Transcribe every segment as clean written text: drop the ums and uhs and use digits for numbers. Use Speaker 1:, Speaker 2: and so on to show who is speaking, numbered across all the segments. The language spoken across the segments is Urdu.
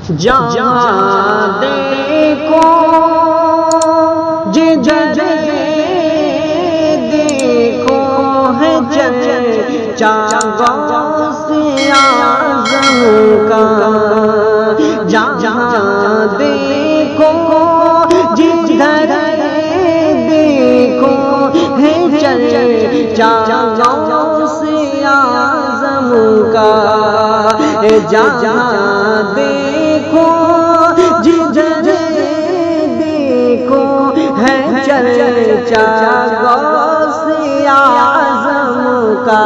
Speaker 1: جہاں دیکھو جدھر دیکھو ہے چرچا غوث اعظم کا، جہاں دیکھو جدھر دیکھو ہے چرچا غوث اعظم کا، جہاں دیکھو جدھر دیکھو ہے چرچا غوث اعظم کا،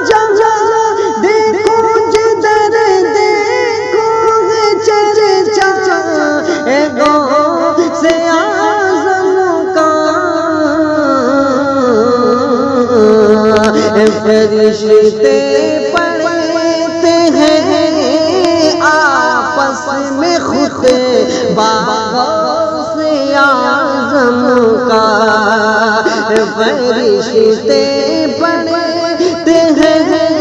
Speaker 1: جہاں دیکھو جدھر دیکھو ہے چرچا غوث اعظم کا، فرشتے پڑھتے ہیں آپس میں خطبہ غوث اعظم کا، فرشتے پڑھتے ہیں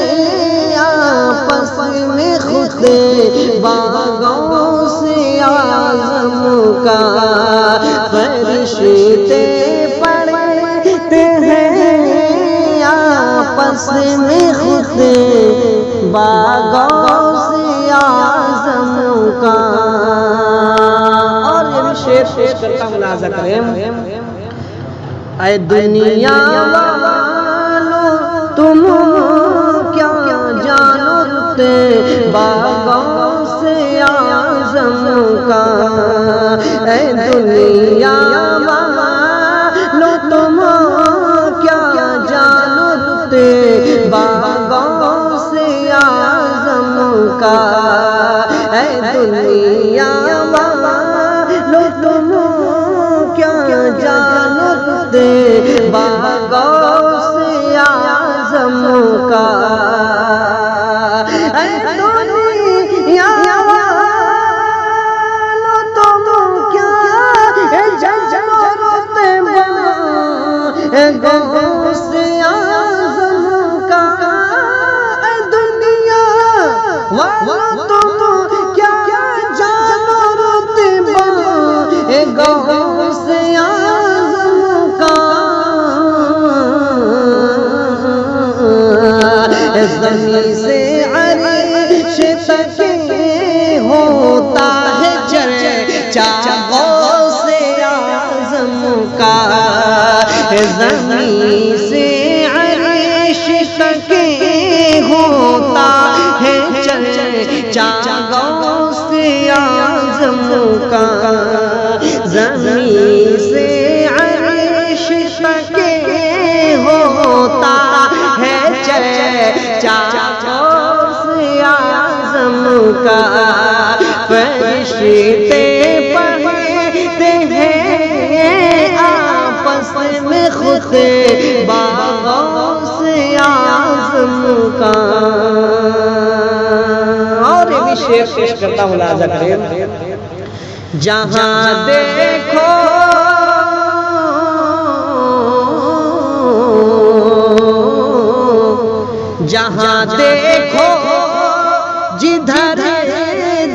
Speaker 1: آپس میں خطبہ غوث اعظم کا، فرشتے پڑھتے ہیں آپس میں خطبہ غوث اعظم کا۔ اور یہ بھی شعر پیش کرتا ہوں، ملاحظہ کریں۔ اے دنیا والو تم کیا جانو رتبہ غوث اعظم کا، اے دنیا والو تم کیا جانو رتبہ غوث اعظم کا، اے دنیا والو تم کیا جانو رتبہ غوث اعظم کا، اے دنیا والو تم کیا جانو رتبہ غوث اعظم کا، اے دنیا والو تم کیا جانو رتبہ غوث اعظم کا، زمین سے عرش تک ہوتا ہے چرچا غوث اعظم کا، زمین سے عرش تک ہوتا ہے چرچا غوث اعظم کا، زمین سے عرش تک ہوتا ہے چرچا غوث اعظم کا، فرشتے پڑھتے ہیں آپس میں خطبہ غوث اعظم کا۔ اور یہ بھی شعر پیش کرتا ہوں، ملاحظہ کریں۔ جہاں دیکھو جہاں دیکھو جدھر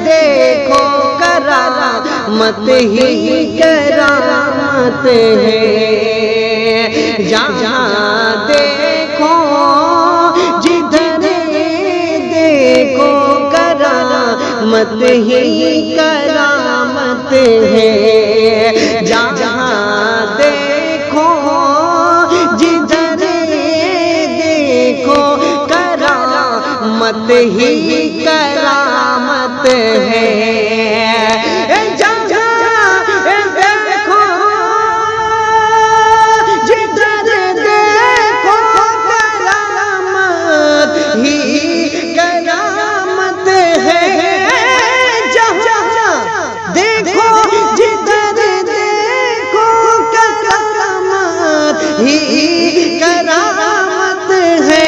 Speaker 1: دیکھو کرامت ہی کرامت ہے، جہاں دیکھو جدھر دیکھو کرامت ہی کرامت ہے، جہاں دیکھو جدھر دیکھو کرامت ہی کرامت ہے، جہاں دیکھو جدھر دیکھو کرامت ہی کرامت ہے، جہاں دیکھو جدھر دیکھو کرامت ہی کرامت ہے۔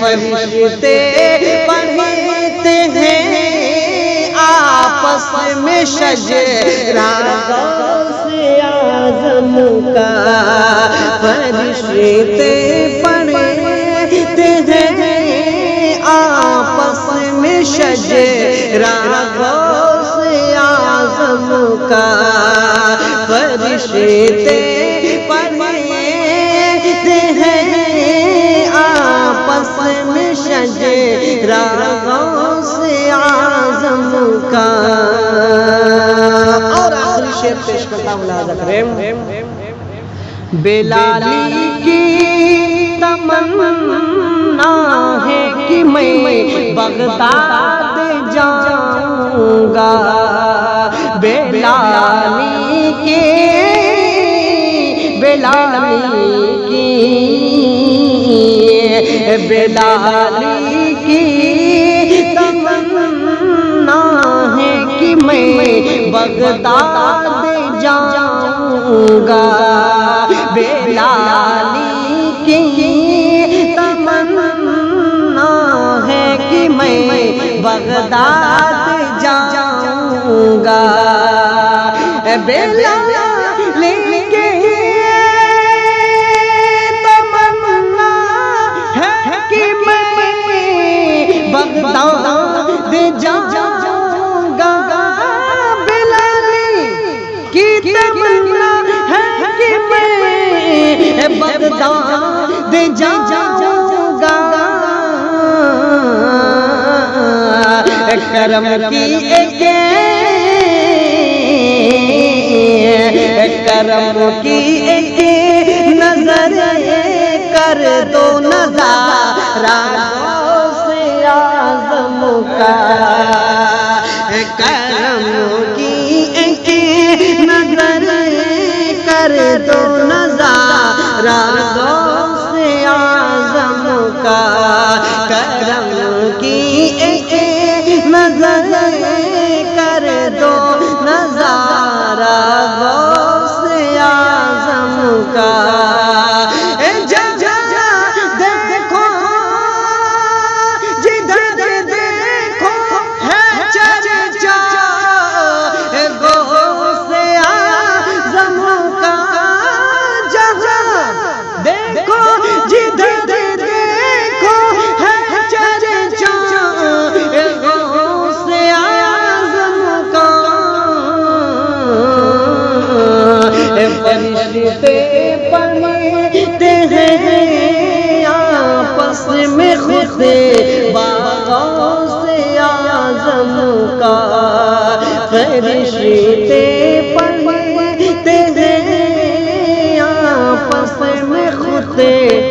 Speaker 1: فرشتے پڑھتے ہیں آپس میں شجرہ غوث اعظم کا، فرشتے پڑھتے ہیں آپس میں شجرہ غوث اعظم کا، فرشتے پڑھتے ہیں آپس میں شجرہ غوث اعظم کا۔ اور آخری شعر پیش کرتا ہوں ملاحظہ کریں، بلالی کی تمنا ہے کہ میں بغداد جاؤں گا، بلالی کی تمنا ہے کہ میں بغداد جاؤں گا، بلالی کی تمنا ہے کہ میں بغداد جاؤں گا، بلالی کی تمنا ہے کہ میں بغداد جاؤں گا، بلالی کی تمنا ہے کہ میں بغداد جاؤں گا، کرم کی ایک نظر کر دو نظارہ غوث اعظم کا، کرم کی ایک نظر کر دو نظارہ غوث اعظم کا، کرم کی ایک نظر کر دو نظارہ غوث اعظم کا، دیکھو جدھر دیکھو ہے چرچا غوث اعظم کا، جہاں دیکھو جدھر دیکھو ہے چرچا غوث اعظم کا، فرشتے پڑھتے ہیں آپس میں خطبہ غوث اعظم کا، فرشتے پڑھتے ہیں آپس میں خطبہ